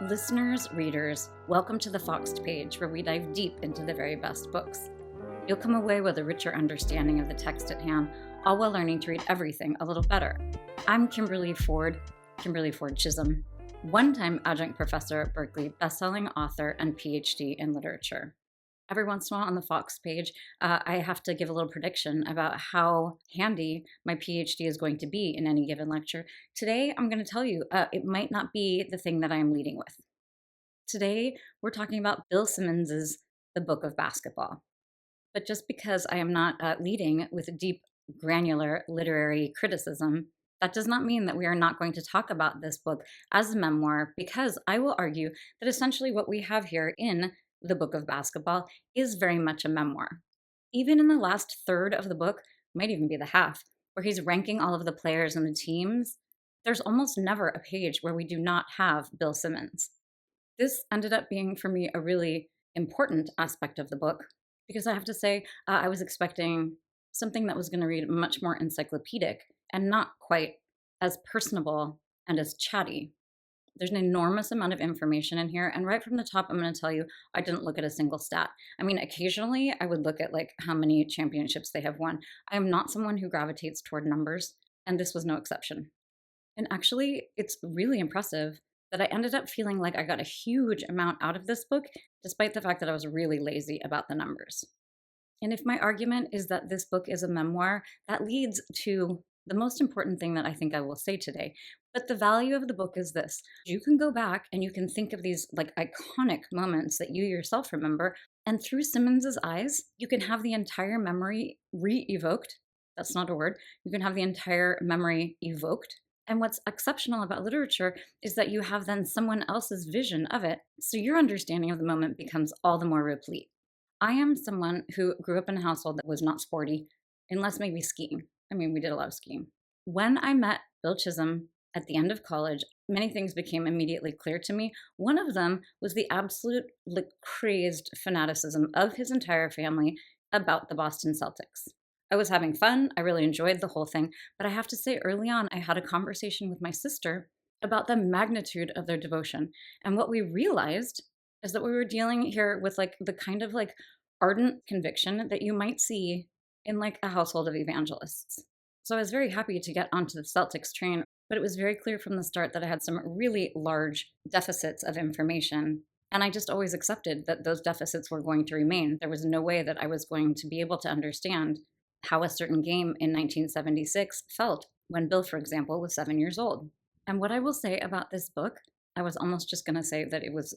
Listeners, readers, welcome to the Foxed Page, where we dive deep into the very best books. You'll come away with a richer understanding of the text at hand, all while learning to read everything a little better. I'm Kimberly Ford Chisholm, one-time adjunct professor at Berkeley, best-selling author, and PhD in literature. Every once in a while on the Fox page, I have to give a little prediction about how handy my PhD is going to be in any given lecture. Today, I'm going to tell you it might not be the thing that I'm leading with. Today, we're talking about Bill Simmons's The Book of Basketball. But just because I am not leading with deep, granular literary criticism, that does not mean that we are not going to talk about this book as a memoir, because I will argue that essentially what we have here in The Book of Basketball is very much a memoir. Even in the last third of the book, might even be the half, where he's ranking all of the players and the teams, there's almost never a page where we do not have Bill Simmons. This ended up being, for me, a really important aspect of the book, because I have to say, I was expecting something that was going to read much more encyclopedic and not quite as personable and as chatty. There's an enormous amount of information in here, and right from the top, I'm going to tell you, I didn't look at a single stat. I mean, occasionally I would look at like how many championships they have won. I am not someone who gravitates toward numbers, and this was no exception. And actually, it's really impressive that I ended up feeling like I got a huge amount out of this book, despite the fact that I was really lazy about the numbers. And if my argument is that this book is a memoir, that leads to the most important thing that I think I will say today. But the value of the book is this. You can go back and you can think of these like iconic moments that you yourself remember, and through Simmons's eyes, you can have the entire memory re-evoked. That's not a word. You can have the entire memory evoked. And what's exceptional about literature is that you have then someone else's vision of it, so your understanding of the moment becomes all the more replete. I am someone who grew up in a household that was not sporty, unless maybe skiing. I mean, we did a lot of skiing. When I met Bill Chisholm at the end of college, many things became immediately clear to me. One of them was the absolute crazed fanaticism of his entire family about the Boston Celtics. I was having fun. I really enjoyed the whole thing. But I have to say, early on, I had a conversation with my sister about the magnitude of their devotion. And what we realized is that we were dealing here with like the kind of like ardent conviction that you might see in like a household of evangelists. So I was very happy to get onto the Celtics train, but it was very clear from the start that I had some really large deficits of information. And I just always accepted that those deficits were going to remain. There was no way that I was going to be able to understand how a certain game in 1976 felt when Bill, for example, was 7 years old. And what I will say about this book, I was almost just going to say that it was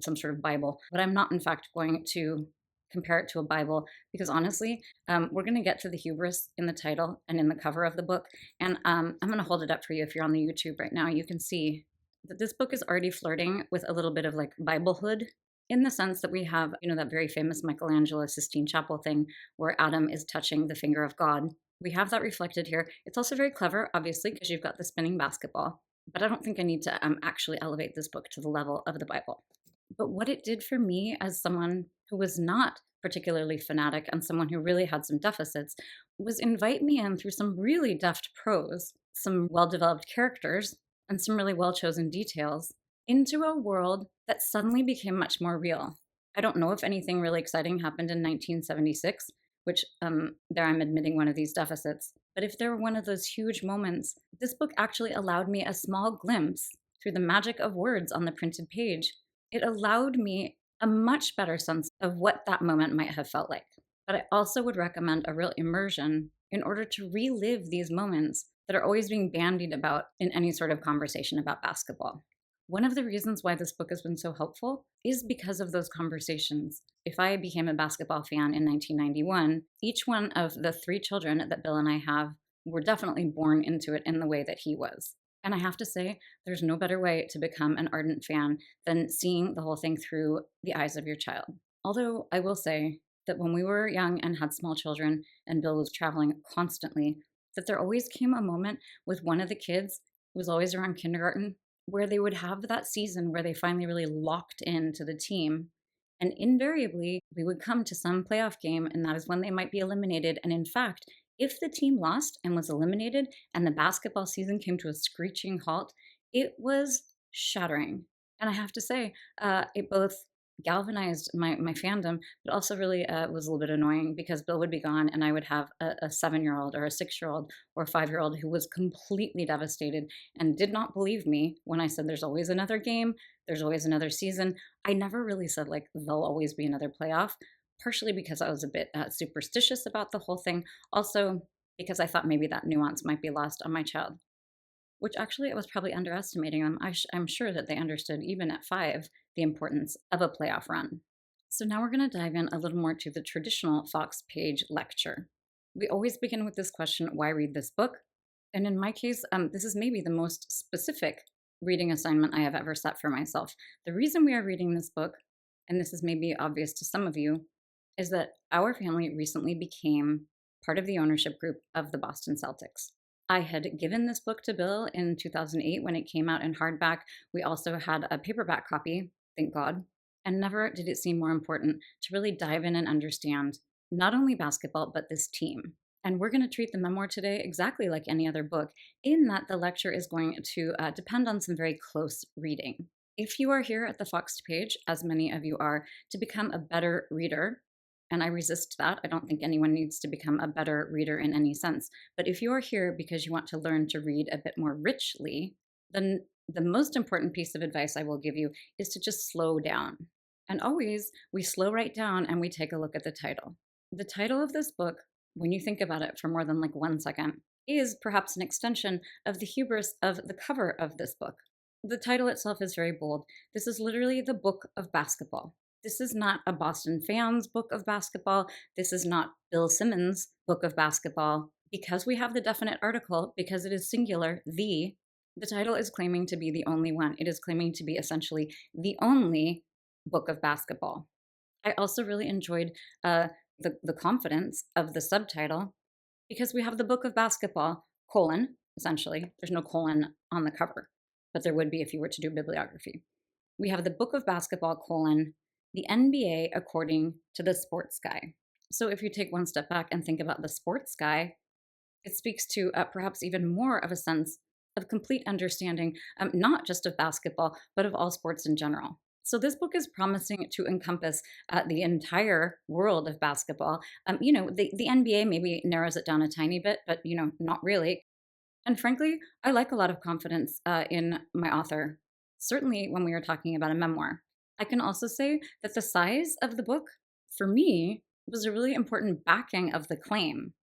some sort of Bible, but I'm not, in fact, going to compare it to a Bible, because honestly, we're going to get to the hubris in the title and in the cover of the book. And I'm going to hold it up for you. If you're on the YouTube right now, you can see that this book is already flirting with a little bit of like Biblehood, in the sense that we have, that very famous Michelangelo Sistine Chapel thing where Adam is touching the finger of God. We have that reflected here. It's also very clever, obviously, because you've got the spinning basketball. But I don't think I need to actually elevate this book to the level of the Bible. But what it did for me as someone who was not particularly fanatic and someone who really had some deficits was invite me in through some really deft prose, some well-developed characters, and some really well-chosen details into a world that suddenly became much more real. I don't know if anything really exciting happened in 1976, which there I'm admitting one of these deficits. But if there were one of those huge moments, this book actually allowed me a small glimpse through the magic of words on the printed page. It allowed me a much better sense of what that moment might have felt like. But I also would recommend a real immersion in order to relive these moments that are always being bandied about in any sort of conversation about basketball. One of the reasons why this book has been so helpful is because of those conversations. If I became a basketball fan in 1991, each one of the 3 children that Bill and I have were definitely born into it in the way that he was. And I have to say, there's no better way to become an ardent fan than seeing the whole thing through the eyes of your child. Although I will say that when we were young and had small children and Bill was traveling constantly, that there always came a moment with one of the kids, who was always around kindergarten, where they would have that season where they finally really locked into the team. And invariably, we would come to some playoff game, and that is when they might be eliminated. And in fact, if the team lost and was eliminated and the basketball season came to a screeching halt, it was shattering. And I have to say, it both galvanized my fandom, but also really was a little bit annoying because Bill would be gone and I would have a 7-year-old or a 6-year-old or a 5-year-old who was completely devastated and did not believe me when I said there's always another game, there's always another season. I never really said like there'll always be another playoff, partially because I was a bit superstitious about the whole thing. Also, because I thought maybe that nuance might be lost on my child, which actually I was probably underestimating them. I'm sure that they understood, even at 5, the importance of a playoff run. So now we're going to dive in a little more to the traditional Fox Page lecture. We always begin with this question, why read this book? And in my case, this is maybe the most specific reading assignment I have ever set for myself. The reason we are reading this book, and this is maybe obvious to some of you, is that our family recently became part of the ownership group of the Boston Celtics. I had given this book to Bill in 2008 when it came out in hardback. We also had a paperback copy, thank God. And never did it seem more important to really dive in and understand not only basketball, but this team. And we're going to treat the memoir today exactly like any other book, in that the lecture is going to depend on some very close reading. If you are here at the Foxed Page, as many of you are, to become a better reader, and I resist that. I don't think anyone needs to become a better reader in any sense. But if you are here because you want to learn to read a bit more richly, then the most important piece of advice I will give you is to just slow down. And always, we slow right down and we take a look at the title. The title of this book, when you think about it for more than like 1 second, is perhaps an extension of the hubris of the cover of this book. The title itself is very bold. This is literally the book of basketball. This is not a Boston fans book of basketball. This is not Bill Simmons' book of basketball. Because we have the definite article, because it is singular, the title is claiming to be the only one. It is claiming to be essentially the only book of basketball. I also really enjoyed the confidence of the subtitle, because we have the book of basketball, colon, essentially. There's no colon on the cover, but there would be if you were to do bibliography. We have the book of basketball, colon, the NBA according to the sports guy. So if you take one step back and think about the sports guy, it speaks to perhaps even more of a sense of complete understanding, not just of basketball, but of all sports in general. So this book is promising to encompass the entire world of basketball. The NBA maybe narrows it down a tiny bit, but not really. And frankly, I like a lot of confidence in my author, certainly when we are talking about a memoir. I can also say that the size of the book, for me, was a really important backing of the claim.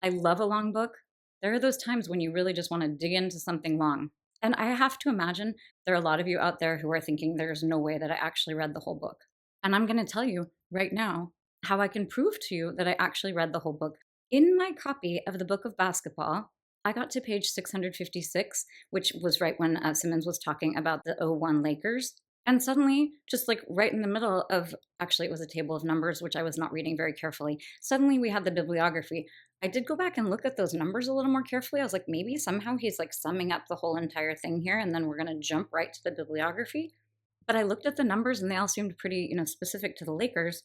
I love a long book. There are those times when you really just want to dig into something long. And I have to imagine there are a lot of you out there who are thinking there's no way that I actually read the whole book. And I'm going to tell you right now how I can prove to you that I actually read the whole book. In my copy of the book of basketball, I got to page 656, which was right when Simmons was talking about the '01 Lakers. And suddenly, just like right in the middle of, actually, it was a table of numbers, which I was not reading very carefully. Suddenly, we had the bibliography. I did go back and look at those numbers a little more carefully. I was like, maybe somehow he's like summing up the whole entire thing here, and then we're going to jump right to the bibliography. But I looked at the numbers, and they all seemed pretty, specific to the Lakers.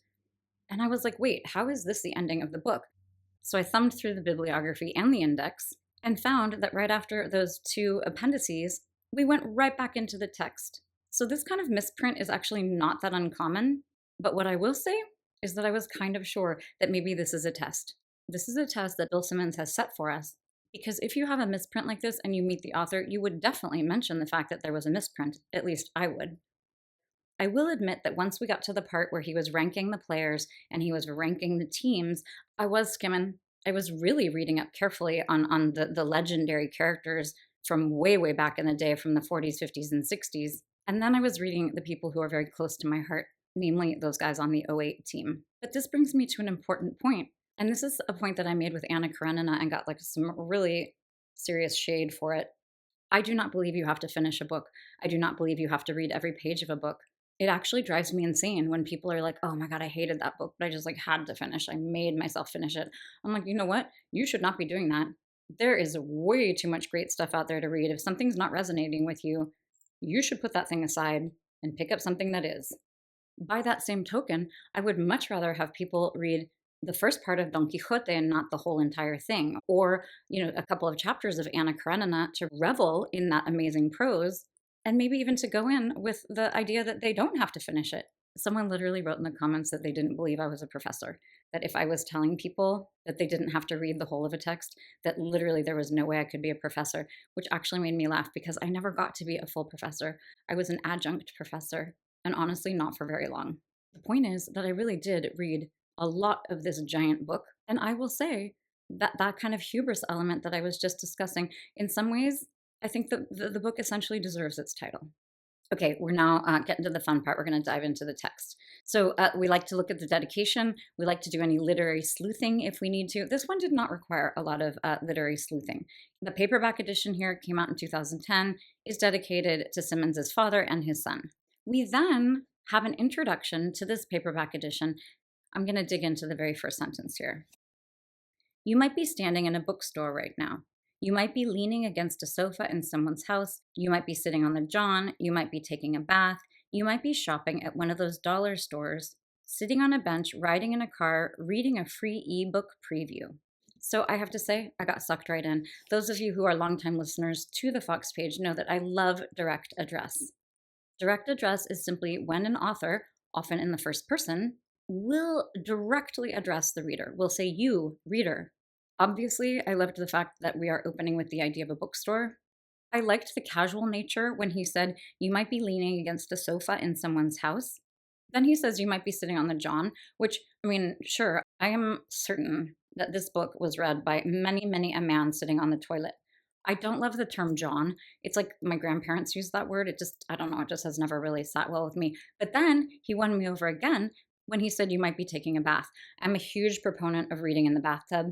And I was like, wait, how is this the ending of the book? So I thumbed through the bibliography and the index and found that right after those 2 appendices, we went right back into the text. So this kind of misprint is actually not that uncommon. But what I will say is that I was kind of sure that maybe this is a test. This is a test that Bill Simmons has set for us. Because if you have a misprint like this and you meet the author, you would definitely mention the fact that there was a misprint. At least I would. I will admit that once we got to the part where he was ranking the players and he was ranking the teams, I was skimming. I was really reading up carefully on the legendary characters from way, way back in the day, from the 40s, 50s, and 60s. And then I was reading the people who are very close to my heart, namely those guys on the '08 team. But this brings me to an important point. And this is a point that I made with Anna Karenina and got like some really serious shade for it. I do not believe you have to finish a book. I do not believe you have to read every page of a book. It actually drives me insane when people are like, oh my God, I hated that book, but I just like had to finish. I made myself finish it. I'm like, you know what? You should not be doing that. There is way too much great stuff out there to read. If something's not resonating with you, you should put that thing aside and pick up something that is. By that same token, I would much rather have people read the first part of Don Quixote and not the whole entire thing, or a couple of chapters of Anna Karenina to revel in that amazing prose, and maybe even to go in with the idea that they don't have to finish it. Someone literally wrote in the comments that they didn't believe I was a professor, that if I was telling people that they didn't have to read the whole of a text, that literally there was no way I could be a professor, which actually made me laugh because I never got to be a full professor. I was an adjunct professor, and honestly, not for very long. The point is that I really did read a lot of this giant book, and I will say that that kind of hubris element that I was just discussing, in some ways, I think the book essentially deserves its title. Okay, we're now getting to the fun part. We're going to dive into the text. So we like to look at the dedication. We like to do any literary sleuthing if we need to. This one did not require a lot of literary sleuthing. The paperback edition here came out in 2010, is dedicated to Simmons' father and his son. We then have an introduction to this paperback edition. I'm going to dig into the very first sentence here. You might be standing in a bookstore right now. You might be leaning against a sofa in someone's house. You might be sitting on the john. You might be taking a bath. You might be shopping at one of those dollar stores, sitting on a bench, riding in a car, reading a free ebook preview. So I have to say, I got sucked right in. Those of you who are longtime listeners to the Fox page know that I love direct address. Direct address is simply when an author, often in the first person, will directly address the reader. Will say, you, reader. Obviously, I loved the fact that we are opening with the idea of a bookstore. I liked the casual nature when he said, you might be leaning against a sofa in someone's house. Then he says you might be sitting on the john, which, I mean, sure, I am certain that this book was read by many, many a man sitting on the toilet. I don't love the term john. It's like my grandparents used that word. It just, I don't know, it just has never really sat well with me. But then he won me over again when he said you might be taking a bath. I'm a huge proponent of reading in the bathtub.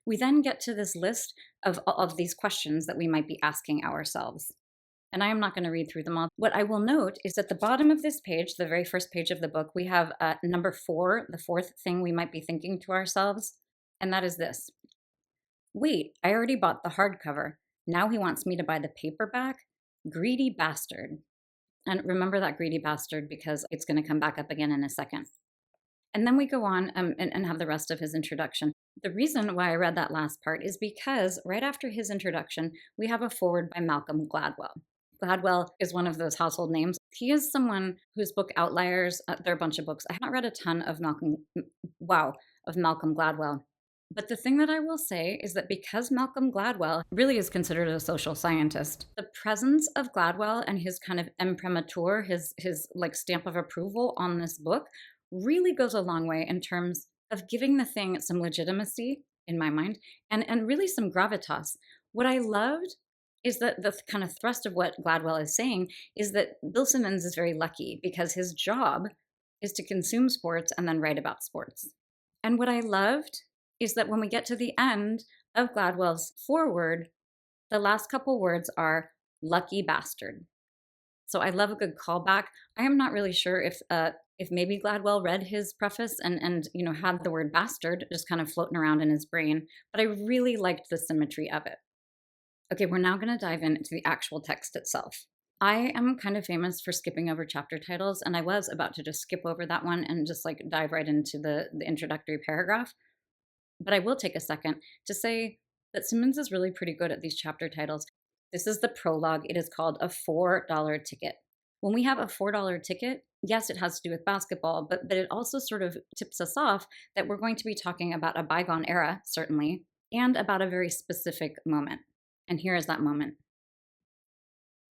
We then get to this list of these questions that we might be asking ourselves. And I am not going to read through them all. What I will note is at the bottom of this page, the very first page of the book, we have number 4, the fourth thing we might be thinking to ourselves, and that is this. Wait, I already bought the hardcover. Now he wants me to buy the paperback? Greedy bastard. And remember that greedy bastard because it's going to come back up again in a second. And then we go on and have the rest of his introduction. The reason why I read that last part is because right after his introduction, we have a foreword by Malcolm Gladwell. Gladwell is one of those household names. He is someone whose book Outliers, there are a bunch of books. I haven't read a ton of Malcolm Gladwell. But the thing that I will say is that because Malcolm Gladwell really is considered a social scientist, the presence of Gladwell and his kind of imprimatur, his like stamp of approval on this book really goes a long way in terms of giving the thing some legitimacy, in my mind, and really some gravitas. What I loved is that the kind of thrust of what Gladwell is saying is that Bill Simmons is very lucky because his job is to consume sports and then write about sports. And what I loved is that when we get to the end of Gladwell's foreword, the last couple words are lucky bastard. So I love a good callback. I am not really sure if maybe Gladwell read his preface and had the word bastard just kind of floating around in his brain, but I really liked the symmetry of it. Okay, we're now going to dive into the actual text itself. I am kind of famous for skipping over chapter titles, and I was about to just skip over that one and just like dive right into the introductory paragraph. But I will take a second to say that Simmons is really pretty good at these chapter titles. This is the prologue. It is called a $4 ticket. When we have a $4 ticket, yes, it has to do with basketball, but it also sort of tips us off that we're going to be talking about a bygone era, certainly, and about a very specific moment. And here is that moment.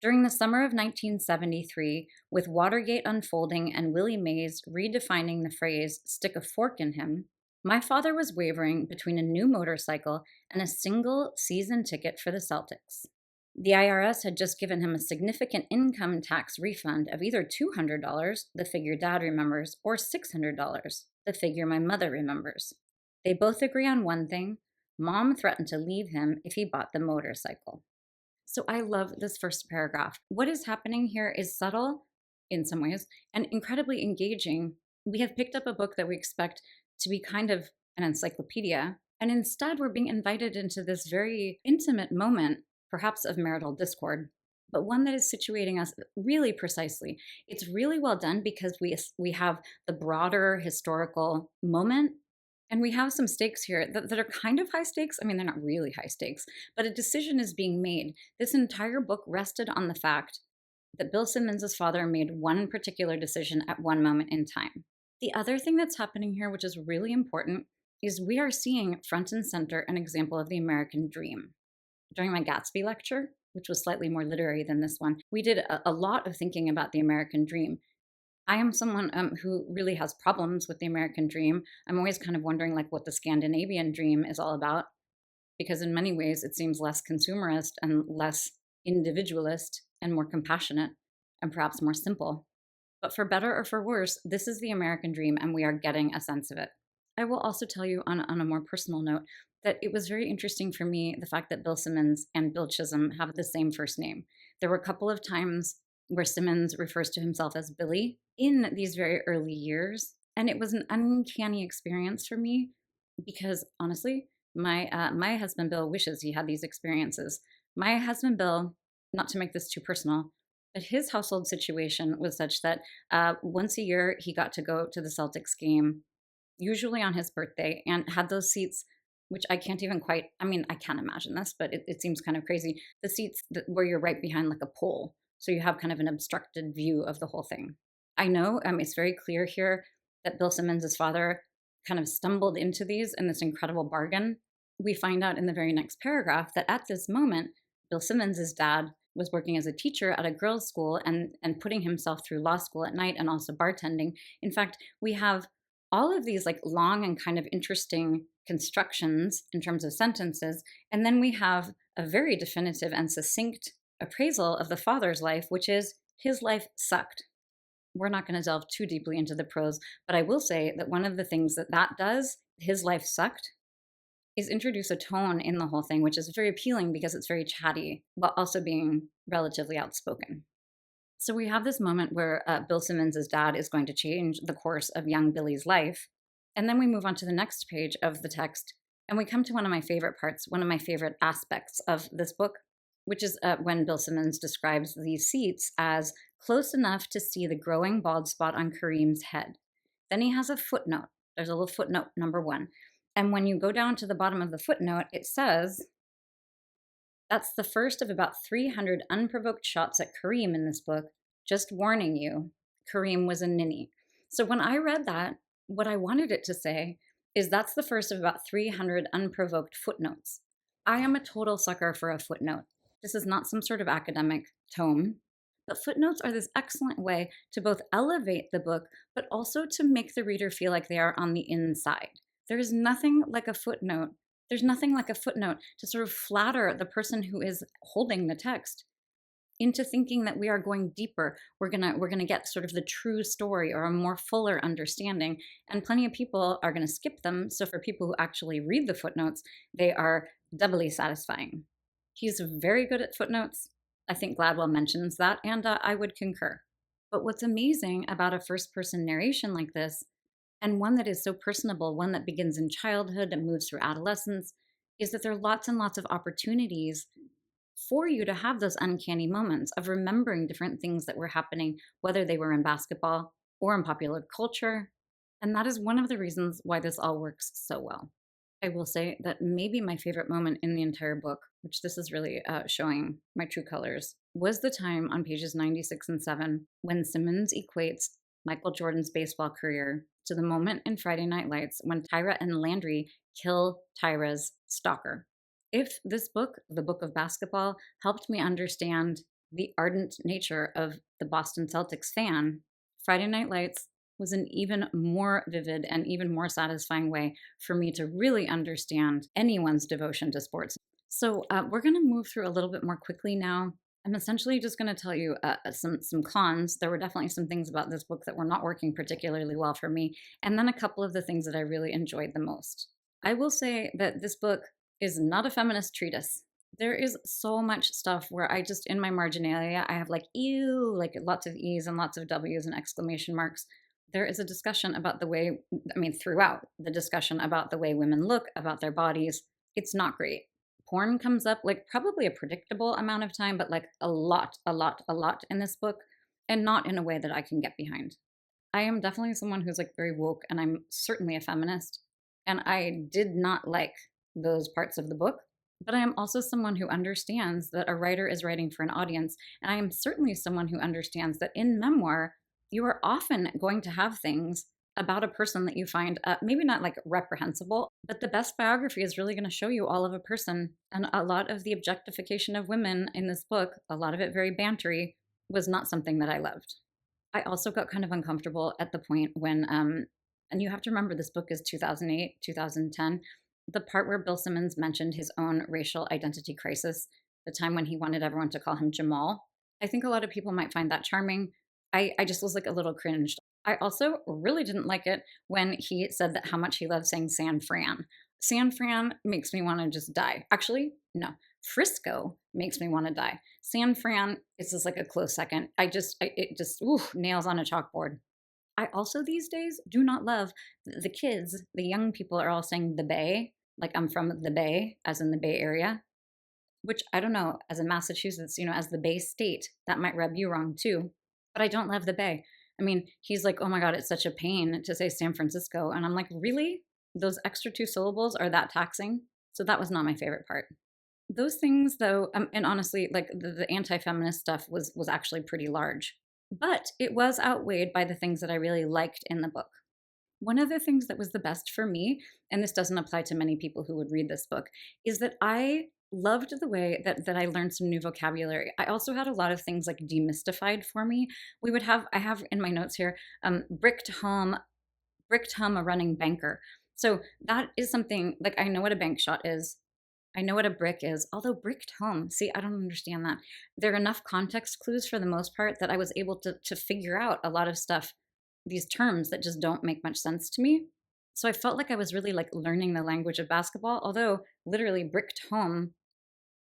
During the summer of 1973, with Watergate unfolding and Willie Mays redefining the phrase, stick a fork in him, my father was wavering between a new motorcycle and a single season ticket for the Celtics. The IRS had just given him a significant income tax refund of either $200, the figure Dad remembers, or $600, the figure my mother remembers. They both agree on one thing. Mom threatened to leave him if he bought the motorcycle. So I love this first paragraph. What is happening here is subtle in some ways and incredibly engaging. We have picked up a book that we expect to be kind of an encyclopedia, and instead we're being invited into this very intimate moment, perhaps of marital discord, but one that is situating us really precisely. It's really well done because we have the broader historical moment, and we have some stakes here that are kind of high stakes. I mean, they're not really high stakes, but a decision is being made. This entire book rested on the fact that Bill Simmons' father made one particular decision at one moment in time. The other thing that's happening here, which is really important, is we are seeing front and center an example of the American dream. During my Gatsby lecture, which was slightly more literary than this one, we did a lot of thinking about the American dream. I am someone who really has problems with the American dream. I'm always kind of wondering like what the Scandinavian dream is all about, because in many ways it seems less consumerist and less individualist and more compassionate and perhaps more simple. But for better or for worse, this is the American dream and we are getting a sense of it. I will also tell you on a more personal note that it was very interesting for me the fact that Bill Simmons and Bill Chisholm have the same first name. There were a couple of times where Simmons refers to himself as Billy in these very early years. And it was an uncanny experience for me because honestly, my husband Bill wishes he had these experiences. My husband Bill, not to make this too personal, but his household situation was such that once a year he got to go to the Celtics game, usually on his birthday, and had those seats, which I can't even quite, I mean, I can't imagine this, but it seems kind of crazy. The seats where you're right behind like a pole. So you have kind of an obstructed view of the whole thing. I know it's very clear here that Bill Simmons' father kind of stumbled into these in this incredible bargain. We find out in the very next paragraph that at this moment, Bill Simmons' dad was working as a teacher at a girls' school and putting himself through law school at night and also bartending. In fact, we have all of these like long and kind of interesting constructions in terms of sentences. And then we have a very definitive and succinct appraisal of the father's life, which is his life sucked. We're not going to delve too deeply into the prose, but I will say that one of the things that does, his life sucked, is introduce a tone in the whole thing, which is very appealing because it's very chatty, while also being relatively outspoken. So we have this moment where Bill Simmons' dad is going to change the course of young Billy's life. And then we move on to the next page of the text, and we come to one of my favorite parts, one of my favorite aspects of this book, which is when Bill Simmons describes these seats as close enough to see the growing bald spot on Kareem's head. Then he has a footnote. There's a little footnote number 1. And when you go down to the bottom of the footnote, it says, that's the first of about 300 unprovoked shots at Kareem in this book. Just warning you, Kareem was a ninny. So when I read that, what I wanted it to say is that's the first of about 300 unprovoked footnotes. I am a total sucker for a footnote. This is not some sort of academic tome, but footnotes are this excellent way to both elevate the book, but also to make the reader feel like they are on the inside. There is nothing like a footnote. There's nothing like a footnote to sort of flatter the person who is holding the text into thinking that we are going deeper. We're gonna get sort of the true story or a more fuller understanding. And plenty of people are gonna skip them. So for people who actually read the footnotes, they are doubly satisfying. He's very good at footnotes. I think Gladwell mentions that, and I would concur. But what's amazing about a first-person narration like this, and one that is so personable, one that begins in childhood and moves through adolescence, is that there are lots and lots of opportunities for you to have those uncanny moments of remembering different things that were happening, whether they were in basketball or in popular culture. And that is one of the reasons why this all works so well. I will say that maybe my favorite moment in the entire book, which this is really showing my true colors, was the time on pages 96 and 7 when Simmons equates Michael Jordan's baseball career to the moment in Friday Night Lights when Tyra and Landry kill Tyra's stalker. If this book, the book of basketball, helped me understand the ardent nature of the Boston Celtics fan, Friday Night Lights was an even more vivid and even more satisfying way for me to really understand anyone's devotion to sports. So we're going to move through a little bit more quickly now. I'm essentially just going to tell you some cons. There were definitely some things about this book that were not working particularly well for me, and then a couple of the things that I really enjoyed the most. I will say that this book is not a feminist treatise. There is so much stuff where I just, in my marginalia, I have like, ew, like lots of E's and lots of W's and exclamation marks. There is a discussion about the way, throughout the discussion about the way women look, about their bodies. It's not great. Porn comes up like probably a predictable amount of time, but like a lot in this book, and not in a way that I can get behind. I am definitely someone who's like very woke, and I'm certainly a feminist, and I did not like those parts of the book. But I am also someone who understands that a writer is writing for an audience. And I am certainly someone who understands that in memoir, you are often going to have things about a person that you find maybe not like reprehensible, but the best biography is really going to show you all of a person. And a lot of the objectification of women in this book, a lot of it very bantery, was not something that I loved. I also got kind of uncomfortable at the point when, and you have to remember this book is 2008, 2010, the part where Bill Simmons mentioned his own racial identity crisis, the time when he wanted everyone to call him Jamal. I think a lot of people might find that charming. I just was like a little cringed. I also really didn't like it when he said that how much he loved saying San Fran. San Fran makes me want to just die. Actually, no. Frisco makes me want to die. San Fran is just like a close second. It just, ooh, nails on a chalkboard. I also these days do not love the kids, the young people are all saying the Bay, like I'm from the Bay, as in the Bay Area, which I don't know, as in Massachusetts, as the Bay State, that might rub you wrong too. But I don't love the Bay. I mean, he's like, oh my God, it's such a pain to say San Francisco. And I'm like, really? Those extra two syllables are that taxing? So that was not my favorite part. Those things, though, and honestly, like the anti-feminist stuff was actually pretty large, but it was outweighed by the things that I really liked in the book. One of the things that was the best for me, and this doesn't apply to many people who would read this book, is that I loved the way that I learned some new vocabulary. I also had a lot of things like demystified for me. I have in my notes here, bricked home, a running banker. So that is something like I know what a bank shot is. I know what a brick is, although bricked home, see, I don't understand that. There are enough context clues for the most part that I was able to figure out a lot of stuff, these terms that just don't make much sense to me. So I felt like I was really like learning the language of basketball, although literally bricked home,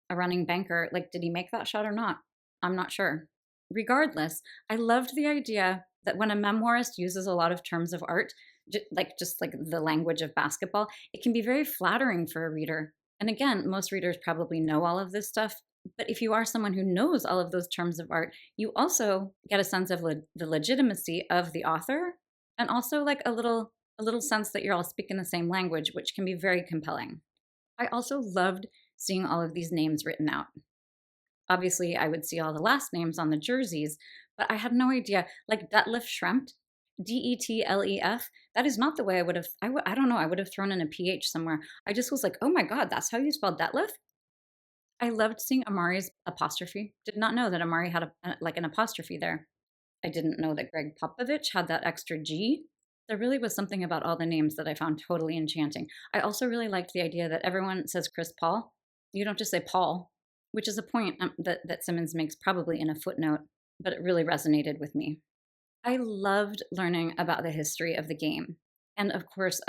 a running banker, like, did he make that shot or not? I'm not sure. Regardless, I loved the idea that when a memoirist uses a lot of terms of art, just like the language of basketball, it can be very flattering for a reader. And again, most readers probably know all of this stuff. But if you are someone who knows all of those terms of art, you also get a sense of the legitimacy of the author, and also like a little sense that you're all speaking the same language, which can be very compelling. I also loved seeing all of these names written out. Obviously, I would see all the last names on the jerseys, but I had no idea. Like Detlef Schrempf, Detlef, that is not the way I would have, I don't know, I would have thrown in a PH somewhere. I just was like, oh my God, that's how you spell Detlef? I loved seeing Amari's apostrophe. Did not know that Amari had like an apostrophe there. I didn't know that Greg Popovich had that extra G. There really was something about all the names that I found totally enchanting. I also really liked the idea that everyone says Chris Paul. You don't just say Paul, which is a point that Simmons makes probably in a footnote, but it really resonated with me. I loved learning about the history of the game. And of course,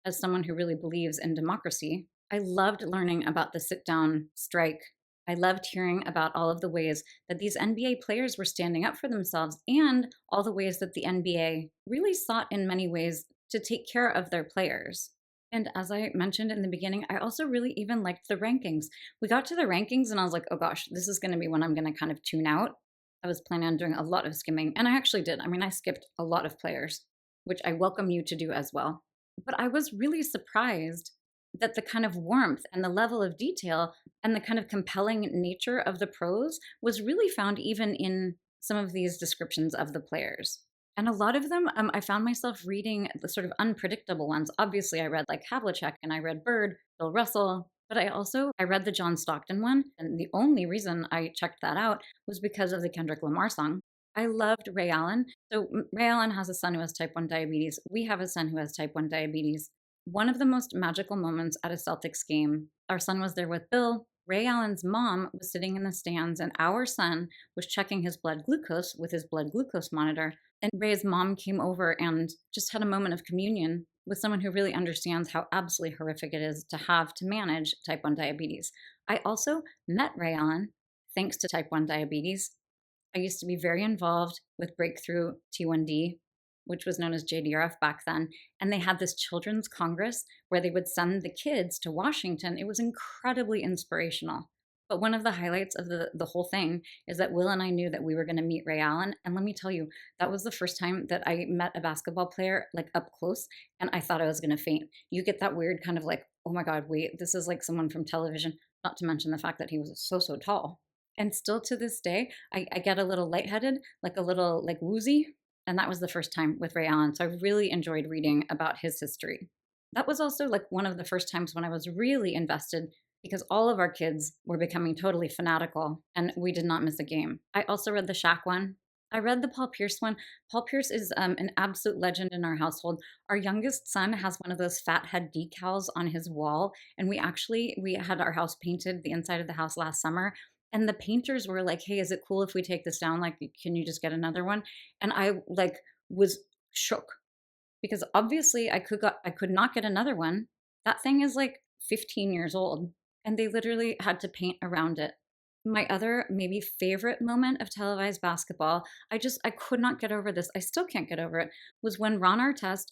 as someone who really believes in democracy, I loved learning about the sit down strike. I loved hearing about all of the ways that these NBA players were standing up for themselves and all the ways that the NBA really sought in many ways to take care of their players. And as I mentioned in the beginning, I also really even liked the rankings. We got to the rankings and I was like, oh gosh, this is going to be when I'm going to kind of tune out. I was planning on doing a lot of skimming, and I actually did. I mean, I skipped a lot of players, which I welcome you to do as well. But I was really surprised that the kind of warmth and the level of detail and the kind of compelling nature of the prose was really found even in some of these descriptions of the players. And a lot of them, I found myself reading the sort of unpredictable ones. Obviously, I read like Havlicek and I read Bird, Bill Russell, but I read the John Stockton one. And the only reason I checked that out was because of the Kendrick Lamar song. I loved Ray Allen. So Ray Allen has a son who has type 1 diabetes. We have a son who has type 1 diabetes. One of the most magical moments at a Celtics game, our son was there with Bill. Ray Allen's mom was sitting in the stands, and our son was checking his blood glucose with his blood glucose monitor. And Ray's mom came over and just had a moment of communion with someone who really understands how absolutely horrific it is to have to manage type 1 diabetes. I also met Ray Allen thanks to type 1 diabetes. I used to be very involved with Breakthrough T1D, which was known as JDRF back then. And they had this children's congress where they would send the kids to Washington. It was incredibly inspirational. But one of the highlights of the whole thing is that Will and I knew that we were going to meet Ray Allen. And let me tell you, that was the first time that I met a basketball player like up close. And I thought I was going to faint. You get that weird kind of like, oh my God, wait, this is like someone from television. not to mention the fact that he was so tall. And still to this day, I get a little lightheaded, like a little like woozy. And that was the first time with Ray Allen. So I really enjoyed reading about his history. That was also like one of the first times when I was really invested because all of our kids were becoming totally fanatical and we did not miss a game. I also read the Shaq one. I read the Paul Pierce one. Paul Pierce is an absolute legend in our household. Our youngest son has one of those fat head decals on his wall. And we had our house painted, the inside of the house last summer. And the painters were like, hey, is it cool if we take this down? Like, can you just get another one? And I like was shook because obviously I could not get another one. That thing is like 15 years old and they literally had to paint around it. My other maybe favorite moment of televised basketball, I could not get over this. I still can't get over it, was when Ron Artest,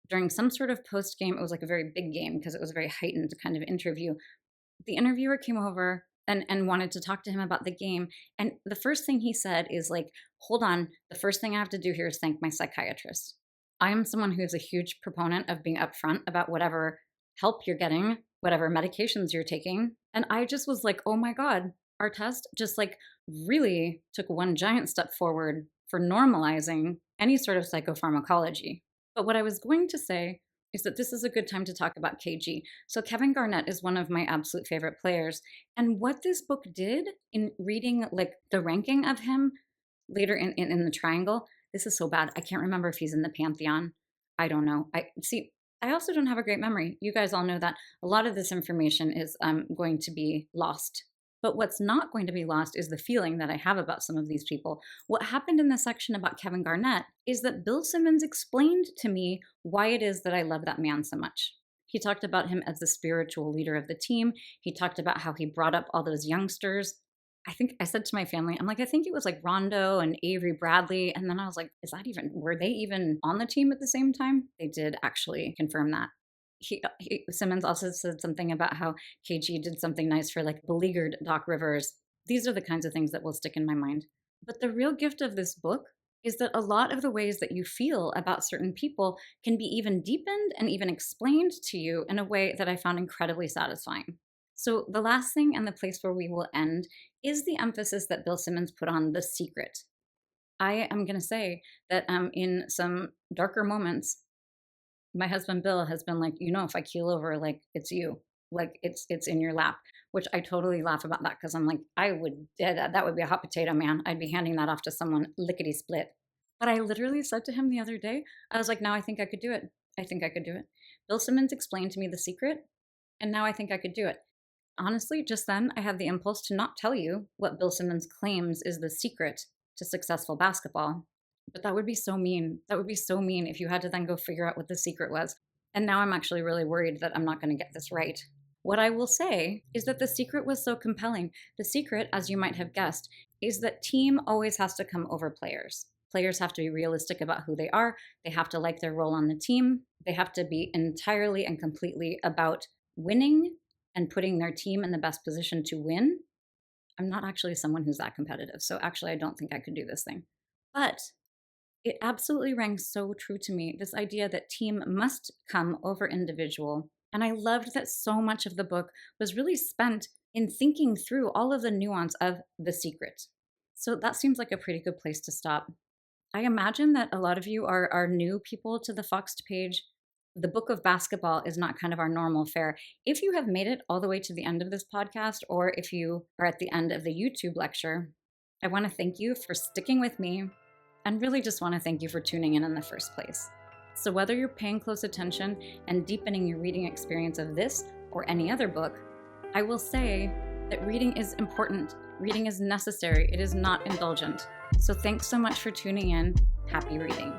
during some sort of post game, it was like a very big game because it was a very heightened kind of interview. The interviewer came over and wanted to talk to him about the game. And the first thing he said is like, hold on, the first thing I have to do here is thank my psychiatrist. I am someone who is a huge proponent of being upfront about whatever help you're getting, whatever medications you're taking. And I just was like, oh my God, Artest just like really took one giant step forward for normalizing any sort of psychopharmacology. But what I was going to say is that this is a good time to talk about KG. So Kevin Garnett is one of my absolute favorite players. And what this book did in reading like the ranking of him later in the triangle, this is so bad. I can't remember if he's in the Pantheon. I don't know. I also don't have a great memory. You guys all know that a lot of this information is going to be lost. But what's not going to be lost is the feeling that I have about some of these people. What happened in the section about Kevin Garnett is that Bill Simmons explained to me why it is that I love that man so much. He talked about him as the spiritual leader of the team. He talked about how he brought up all those youngsters. I think I said to my family, I'm like, I think it was like Rondo and Avery Bradley. And then I was like, were they even on the team at the same time? They did actually confirm that. Simmons also said something about how KG did something nice for like beleaguered Doc Rivers. These are the kinds of things that will stick in my mind. But the real gift of this book is that a lot of the ways that you feel about certain people can be even deepened and even explained to you in a way that I found incredibly satisfying. So the last thing and the place where we will end is the emphasis that Bill Simmons put on the secret. I am going to say that in some darker moments, my husband Bill has been like, if I keel over, like it's you, like it's in your lap, which I totally laugh about that because I'm like, that would be a hot potato, man. I'd be handing that off to someone lickety split. But I literally said to him the other day, I was like, now I think I could do it. I think I could do it. Bill Simmons explained to me the secret, and now I think I could do it. Honestly, just then I had the impulse to not tell you what Bill Simmons claims is the secret to successful basketball. But that would be so mean. That would be so mean if you had to then go figure out what the secret was. And now I'm actually really worried that I'm not going to get this right. What I will say is that the secret was so compelling. The secret, as you might have guessed, is that team always has to come over players. Players have to be realistic about who they are. They have to like their role on the team. They have to be entirely and completely about winning and putting their team in the best position to win. I'm not actually someone who's that competitive, so actually I don't think I could do this thing. But it absolutely rang so true to me, this idea that team must come over individual. And I loved that so much of the book was really spent in thinking through all of the nuance of the secret. So that seems like a pretty good place to stop. I imagine that a lot of you are new people to the Foxed page. The book of basketball is not kind of our normal fare. If you have made it all the way to the end of this podcast, or if you are at the end of the YouTube lecture, I want to thank you for sticking with me and really just want to thank you for tuning in the first place. So whether you're paying close attention and deepening your reading experience of this or any other book, I will say that reading is important. Reading is necessary. It is not indulgent. So thanks so much for tuning in. Happy reading.